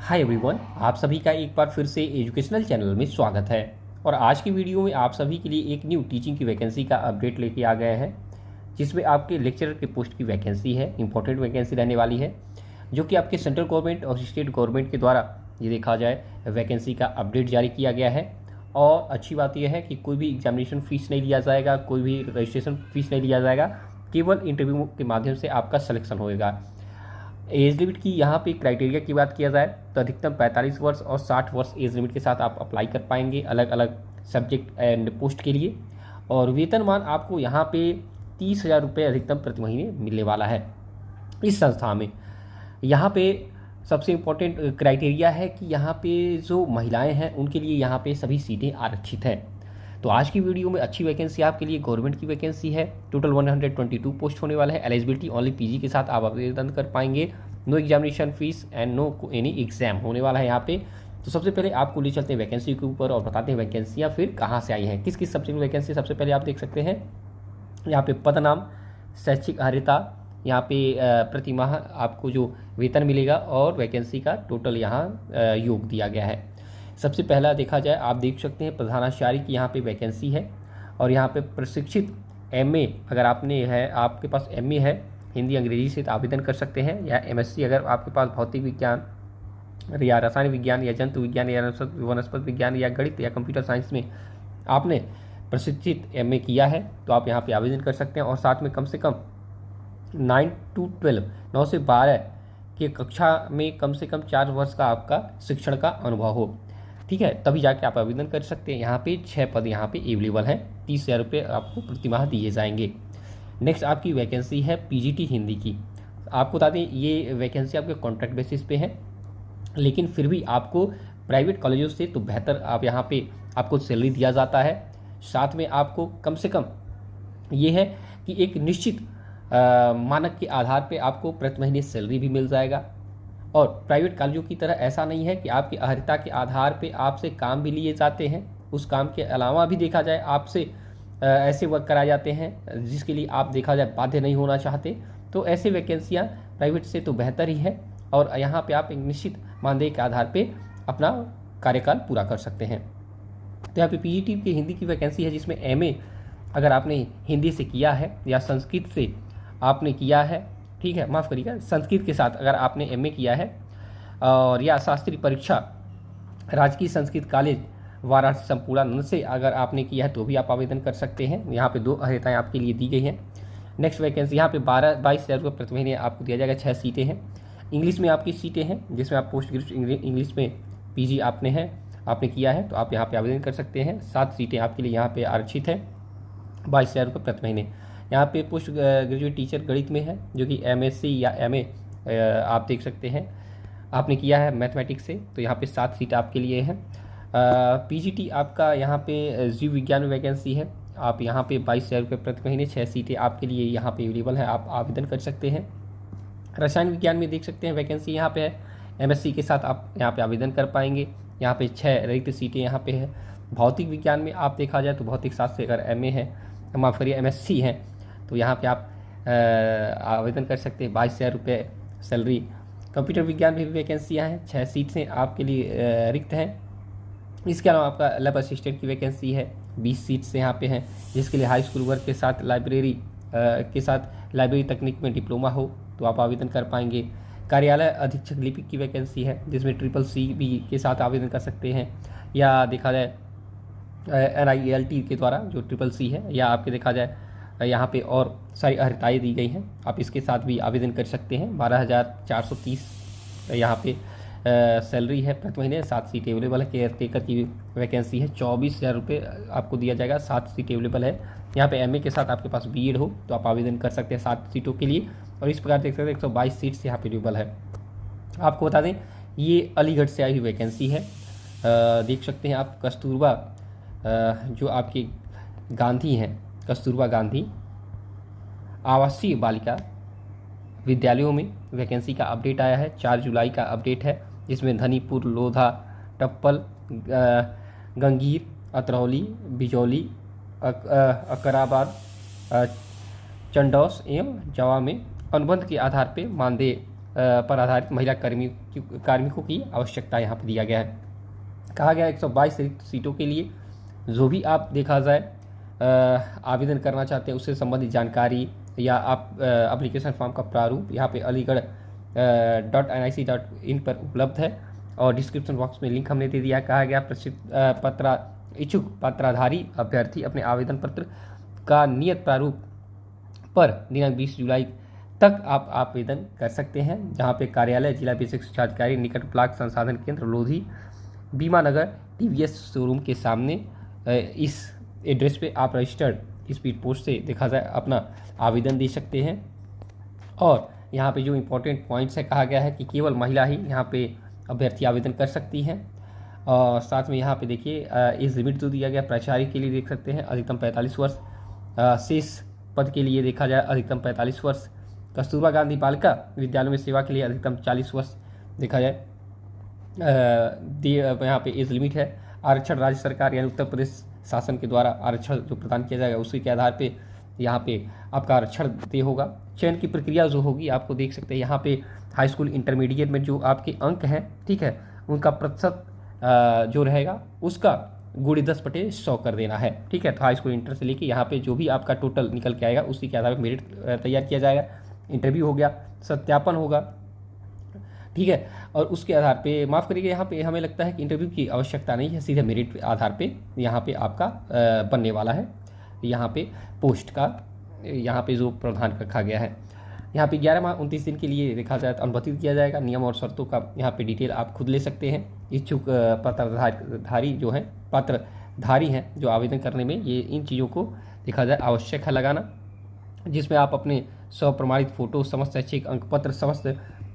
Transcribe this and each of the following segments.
Hi everyone, आप सभी का एक बार फिर से एजुकेशनल चैनल में स्वागत है। और आज की वीडियो में आप सभी के लिए एक न्यू टीचिंग की वैकेंसी का अपडेट लेके आ गए हैं, जिसमें आपके लेक्चरर के पोस्ट की वैकेंसी है। इंपॉर्टेंट वैकेंसी रहने वाली है, जो कि आपके सेंट्रल गवर्नमेंट और स्टेट गवर्नमेंट के द्वारा ये देखा जाए वैकेंसी का अपडेट जारी किया गया है। और अच्छी बात यह है कि कोई भी एग्जामिनेशन फ़ीस नहीं लिया जाएगा, कोई भी रजिस्ट्रेशन फ़ीस नहीं लिया जाएगा, केवल इंटरव्यू के माध्यम से आपका सिलेक्शन होएगा। एज लिमिट की यहाँ पे क्राइटेरिया की बात किया जाए तो अधिकतम 45 वर्ष और 60 वर्ष एज लिमिट के साथ आप अप्लाई कर पाएंगे अलग अलग सब्जेक्ट एंड पोस्ट के लिए। और वेतनमान आपको यहाँ पे 30,000 रुपये अधिकतम प्रति महीने मिलने वाला है इस संस्था में। यहाँ पे सबसे इम्पोर्टेंट क्राइटेरिया है कि यहाँ पे जो महिलाएं हैं उनके लिए यहाँ पे सभी सीटें आरक्षित हैं। तो आज की वीडियो में अच्छी वैकेंसी आपके लिए गवर्नमेंट की वैकेंसी है। टोटल 122 पोस्ट होने वाला है। एलिजिबिलिटी ओनली पीजी के साथ आप आवेदन कर पाएंगे। No examination fees and no any exam होने वाला है यहाँ पे। तो सबसे पहले आपको ले चलते हैं वैकेंसी के ऊपर और बताते हैं वैकेंसियाँ फिर कहाँ से आई हैं, किस किस सब्जेक्ट में वैकेंसी। सबसे पहले आप देख सकते हैं यहाँ पे पद नाम, शैक्षिक अर्हता, यहाँ पे प्रति माह आपको जो वेतन मिलेगा और वैकेंसी का टोटल यहाँ योग दिया गया है। सबसे पहला देखा जाए, आप देख सकते हैं प्रधानाचार्य की यहाँ पे वैकेंसी है। और यहाँ पे प्रशिक्षित एमए अगर आपने है, आपके पास एमए है हिंदी अंग्रेजी से तो आवेदन कर सकते हैं, या एमएससी अगर आपके पास भौतिक विज्ञान या रसायन विज्ञान या जंतु विज्ञान या वनस्पति विज्ञान या गणित या कंप्यूटर साइंस में आपने प्रशिक्षित एमए किया है तो आप यहाँ पे आवेदन कर सकते हैं। और साथ में कम से कम 9 to 12 9 से 12 के कक्षा में कम से कम 4 वर्ष का आपका शिक्षण का अनुभव हो, ठीक है, तभी जाके आप आवेदन कर सकते हैं। यहाँ पे 6 पद यहाँ पे अवेलेबल हैं। 30,000 रुपये आपको प्रति माह दिए जाएंगे। नेक्स्ट आपकी वैकेंसी है पीजीटी हिंदी की। आपको बता दें ये वैकेंसी आपके कॉन्ट्रैक्ट बेसिस पे है, लेकिन फिर भी आपको प्राइवेट कॉलेजों से तो बेहतर आप यहाँ पे आपको सैलरी दिया जाता है। साथ में आपको कम से कम ये है कि एक निश्चित मानक के आधार पे आपको प्रति महीने सैलरी भी मिल जाएगा। और प्राइवेट कॉलेजों की तरह ऐसा नहीं है कि आपकी अर्हता के आधार पे आपसे काम भी लिए जाते हैं, उस काम के अलावा भी देखा जाए आपसे ऐसे वर्क कराए जाते हैं जिसके लिए आप देखा जाए बाध्य नहीं होना चाहते। तो ऐसे वैकेंसियाँ प्राइवेट से तो बेहतर ही है और यहाँ पे आप एक निश्चित मानदेय के आधार पे अपना कार्यकाल पूरा कर सकते हैं। तो यहाँ पे पीजीटी की हिंदी की वैकेंसी है, जिसमें एमए अगर आपने हिंदी से किया है या संस्कृत से आपने किया है, ठीक है, माफ़ करिएगा, संस्कृत के साथ अगर आपने एमए किया है और या शास्त्रीय परीक्षा राजकीय संस्कृत कॉलेज वाराणसी संपूर्णानंद से अगर आपने किया है तो भी आप आवेदन कर सकते हैं। यहाँ पे 2 अर्हताएँ आपके लिए दी गई हैं। नेक्स्ट वैकेंसी यहाँ पे 22,000 रुपये प्रति महीने आपको दिया जाएगा। 6 सीटें हैं। इंग्लिश में आपकी सीटें हैं, जिसमें आप पोस्ट ग्रेजुएट इंग्लिश में पीजी आपने किया है तो आप यहाँ पे आवेदन कर सकते हैं। 7 सीटें आपके लिए यहाँ पे आरक्षित हैं। 22,000 रुपये प्रति महीने। यहाँ पे पोस्ट ग्रेजुएट टीचर गणित में है, जो कि एमएससी या एमए आप देख सकते हैं आपने किया है मैथमेटिक्स से, तो यहाँ पे 7 सीट आपके लिए हैं। पीजीटी आपका यहाँ पे जीव विज्ञान में वैकेंसी है। आप यहाँ पे 22,000 रुपये प्रति महीने, 6 सीटें आपके लिए यहाँ पे अवेलेबल है, आप आवेदन कर सकते हैं। रसायन विज्ञान में देख सकते हैं वैकेंसी यहाँ पे है, एमएससी के साथ आप यहाँ पे आवेदन कर पाएंगे। यहाँ पे 6 रिक्त सीटें यहाँ पे है। भौतिक विज्ञान में आप देखा जाए तो भौतिक शास्त्र से अगर एमए है, माफ़ करिए एमएससी है, तो यहाँ पे आप आवेदन कर सकते हैं। 22,000 रुपये सैलरी। कंप्यूटर विज्ञान में भी वैकेंसियाँ हैं, 6 सीटें आपके लिए रिक्त हैं। इसके अलावा आपका लैब असिस्टेंट की वैकेंसी है, 20 सीट्स यहाँ पे हैं, जिसके लिए हाई स्कूल वर्क के साथ लाइब्रेरी तकनीक में डिप्लोमा हो तो आप आवेदन कर पाएंगे। कार्यालय अधीक्षक लिपिक की वैकेंसी है, जिसमें CCC भी के साथ आवेदन कर सकते हैं, या देखा जाए NIELT के द्वारा जो CCC है, या आपके देखा जाए यहाँ पे और सारी अर्हताएँ दी गई हैं, आप इसके साथ भी आवेदन कर सकते हैं। 12,430 यहाँ पे सैलरी है प्रति महीने। 7 सीट अवेलेबल है। केयर टेकर की वैकेंसी है, 24,000 रुपये आपको दिया जाएगा। 7 सीट अवेलेबल है। यहाँ पे एमए के साथ आपके पास बीएड हो तो आप आवेदन कर सकते हैं 7 सीटों के लिए। और इस प्रकार देख सकते हैं 122 सीट्स यहाँ पे अवेलेबल है। आपको बता दें ये अलीगढ़ से आई हुई वैकेंसी है। देख सकते हैं आप कस्तूरबा जो आपके गांधी हैं, कस्तूरबा गांधी आवासीय बालिका विद्यालयों में वैकेंसी का अपडेट आया है। 4 जुलाई का अपडेट है, जिसमें धनीपुर, लोधा, टप्पल, गंगीर, अतरौली, बिजौली, अकराबाद, चंडौस एवं जवा में अनुबंध के आधार पर मानदेय पर आधारित महिला कार्मिकों की आवश्यकता यहाँ पर दिया गया है। कहा गया 122 सीटों के लिए जो भी आप देखा जाए आवेदन करना चाहते हैं उससे संबंधित जानकारी या आप एप्लीकेशन फॉर्म का प्रारूप यहाँ पे aligarh.nic.in पर उपलब्ध है और डिस्क्रिप्शन बॉक्स में लिंक हमने दे दिया है। कहा गया इच्छुक पत्राधारी अभ्यर्थी अपने आवेदन पत्र का नियत प्रारूप पर दिनांक 20 जुलाई तक आप आवेदन कर सकते हैं, जहां पे कार्यालय जिला बेसिक शिक्षा अधिकारी निकट ब्लॉक संसाधन केंद्र लोधी बीमा नगर टीवीएस शोरूम के सामने इस एड्रेस पे आप रजिस्टर्ड स्पीड पोस्ट से देखा जाए अपना आवेदन दे सकते हैं। और यहाँ पे जो इम्पोर्टेंट पॉइंट्स है, कहा गया है कि केवल महिला ही यहाँ पे अभ्यर्थी आवेदन कर सकती हैं। और साथ में यहाँ पे देखिए एज लिमिट जो दिया गया प्राचार्य के लिए देख सकते हैं अधिकतम 45 वर्ष, शेष पद के लिए देखा जाए अधिकतम 45 वर्ष, कस्तूरबा गांधी बालिका विद्यालयों में सेवा के लिए अधिकतम 40 वर्ष देखा जाए यहाँ पे एज लिमिट है। आरक्षण राज्य सरकार यानी उत्तर प्रदेश शासन के द्वारा आरक्षण जो प्रदान किया जाएगा उसी के आधार पे यहाँ पे आपका आरक्षण तय होगा। चयन की प्रक्रिया जो होगी आपको देख सकते हैं यहाँ पे हाई स्कूल इंटरमीडिएट में जो आपके अंक हैं, ठीक है, उनका प्रतिशत जो रहेगा उसका गुणे 10/100 कर देना है, ठीक है। तो हाई स्कूल इंटर से लेके यहाँ पे जो भी आपका टोटल निकल के आएगा उसी के आधार पर मेरिट तैयार किया जाएगा। इंटरव्यू हो गया, सत्यापन होगा, ठीक है, और उसके आधार पे माफ़ करिएगा यहाँ पे हमें लगता है कि इंटरव्यू की आवश्यकता नहीं है, सीधे मेरिट आधार पे यहाँ पे आपका बनने वाला है यहाँ पे पोस्ट का यहाँ पे जो प्रावधान रखा गया है। यहाँ पे 11 माह 29 दिन के लिए देखा जाए तो अनुबंधित किया जाएगा। नियम और शर्तों का यहाँ पे डिटेल आप खुद ले सकते हैं। इच्छुक पत्रधारी जो हैं पत्रधारी हैं जो आवेदन करने में ये इन चीज़ों को देखा जाए आवश्यक है लगाना, जिसमें आप अपने स्वप्रमाणित फोटो, समस्त शैक्षिक अंक पत्र, समस्त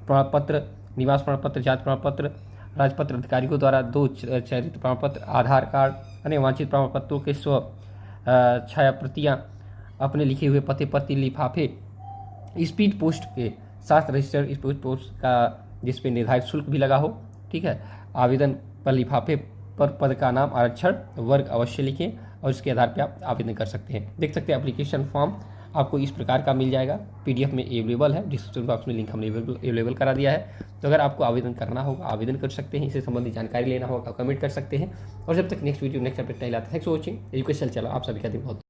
प्रमाण पत्र, निवास प्रमाण पत्र, जाति प्रमाण पत्र, राजपत्र अधिकारियों द्वारा 2 चयनित प्रमाण पत्र, आधार कार्ड, अन्य वांछित प्रमाण पत्रों के छाया प्रतियाँ, अपने लिखे हुए पते पर 3 लिफाफे स्पीड पोस्ट के साथ रजिस्टर्ड स्पीड पोस्ट का जिस पे निर्धारित शुल्क भी लगा हो, ठीक है। आवेदन पर लिफाफे पर पद का नाम, आरक्षण वर्ग अवश्य लिखें और इसके आधार पर आप आवेदन कर सकते हैं। देख सकते हैं एप्लीकेशन फॉर्म आपको इस प्रकार का मिल जाएगा, पीडीएफ में अवेलेबल है, डिस्क्रिप्शन बॉक्स में लिंक हमने अवेलेबल करा दिया है। तो अगर आपको आवेदन करना होगा आवेदन कर सकते हैं, इससे संबंधित जानकारी लेना होगा कमेंट कर सकते हैं। और जब तक नेक्स्ट वीडियो नेक्स्ट अपडेट नहीं लाते, thanks for watching education channel. आप सभी का दिन बहुत